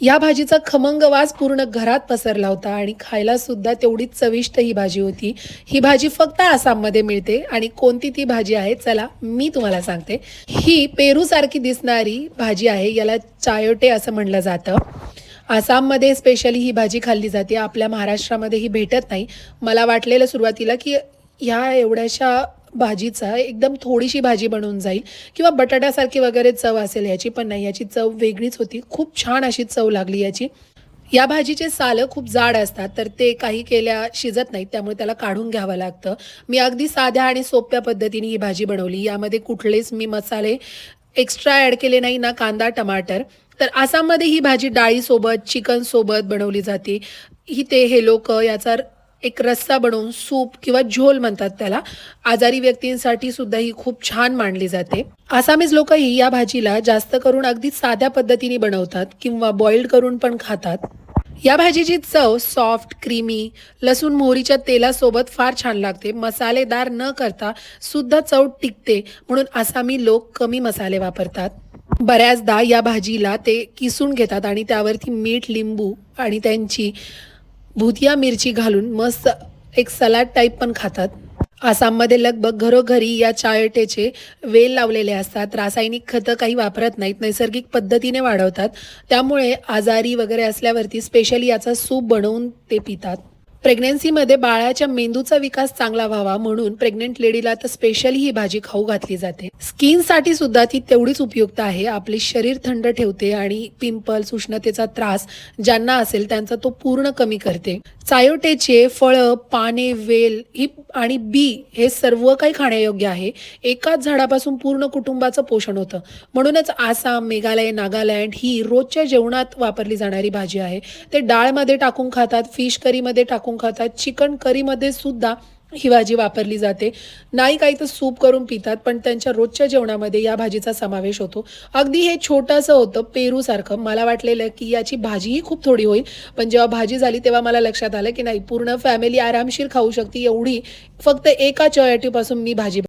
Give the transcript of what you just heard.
या भाजीचा खमंग वास पूर्ण घरात पसरला होता आणि खायला सुद्धा तेवढीच चविष्ट ही भाजी होती. ही भाजी फक्त आसाममध्ये मिळते आणि कोणती ती भाजी आहे चला मी तुम्हाला सांगते. ही पेरूसारखी दिसणारी भाजी आहे. याला चायोटे असं म्हणलं जातं. आसाममध्ये स्पेशली ही भाजी खाल्ली जाते. आपल्या महाराष्ट्रामध्ये ही भेटत नाही. मला वाटलेलं सुरुवातीला की ह्या एवढ्याशा भाजीचा एकदम थोडीशी भाजी बनवून जाईल किंवा बटाट्यासारखी वगैरे चव असेल याची, पण नाही, याची चव वेगळीच होती. खूप छान अशी चव लागली याची. या भाजीचे सालं खूप जाड असतात, तर ते काही केल्या शिजत नाहीत, त्यामुळे त्याला काढून घ्यावं लागतं. मी अगदी साध्या आणि सोप्या पद्धतीने ही भाजी बनवली. यामध्ये कुठलेच मी मसाले एक्स्ट्रा ॲड केले नाही, ना कांदा, टमाटर. तर आसाममध्ये ही भाजी डाळीसोबत, चिकनसोबत बनवली जाते. इथे हे लोकं याचा एक रस्सा बनवून सूप किंवा झोल म्हणतात त्याला. आजारी व्यक्तींसाठी सुद्धा ही खूप छान मानली जाते. आसामीज लोकही या भाजीला जास्त करून अगदी साध्या पद्धतीने बनवतात किंवा बॉइल्ड करून पण खातात. या भाजीची चव सॉफ्ट, क्रीमी, लसूण मोहरीच्या तेलासोबत फार छान लागते. मसालेदार न करता सुद्धा चव टिकते, म्हणून आसामी लोक कमी मसाले वापरतात. बऱ्याचदा या भाजीला ते किसून घेतात आणि त्यावरती मीठ, लिंबू आणि त्यांची भुतिया मिरची घालून मस्त एक सलाड टाईप पण खातात. आसाममध्ये लगभग घरोघरी या चायटेचे वेल लावलेले असतात. रासायनिक खतं काही वापरत नाहीत, नैसर्गिक पद्धतीने वाढवतात. त्यामुळे आजारी वगैरे असल्यावरती स्पेशली याचा सूप बनवून ते पितात. प्रेग्नन्सीमध्ये बाळाच्या मेंदूचा विकास चांगला व्हावा म्हणून प्रेग्नंट लेडीला तर स्पेशली ही भाजी खाऊ घातली जाते. स्किनसाठी सुद्धा ती तेवढीच उपयुक्त आहे. आपले शरीर थंड ठेवते आणि पिंपल्स, उष्णतेचा त्रास ज्यांना असेल त्यांचा तो पूर्ण कमी करते. चायोटेचे फळं, पाने, वेल ही आणि बी हे सर्व काही खाण्यायोग्य आहे. एकाच झाडापासून पूर्ण कुटुंबाचं पोषण होतं. म्हणूनच आसाम, मेघालय, नागालँड ही रोजच्या जेवणात वापरली जाणारी भाजी आहे. ते डाळमध्ये टाकून खातात, फिश करीमध्ये टाकून खातात, चिकन करीमध्ये सुद्धा ही भाजी वापरली जाते. नाही काही तर सूप करून पितात, पण त्यांच्या रोजच्या जेवणामध्ये या भाजीचा समावेश होतो. अगदी हे छोटंसं होतं पेरूसारखं. मला वाटलेलं की याची भाजीही खूप थोडी होईल, पण जेव्हा भाजी झाली तेव्हा मला लक्षात आलं की नाही, पूर्ण फॅमिली आरामशीर खाऊ शकते एवढी फक्त एका चयाटीपासून मी भाजी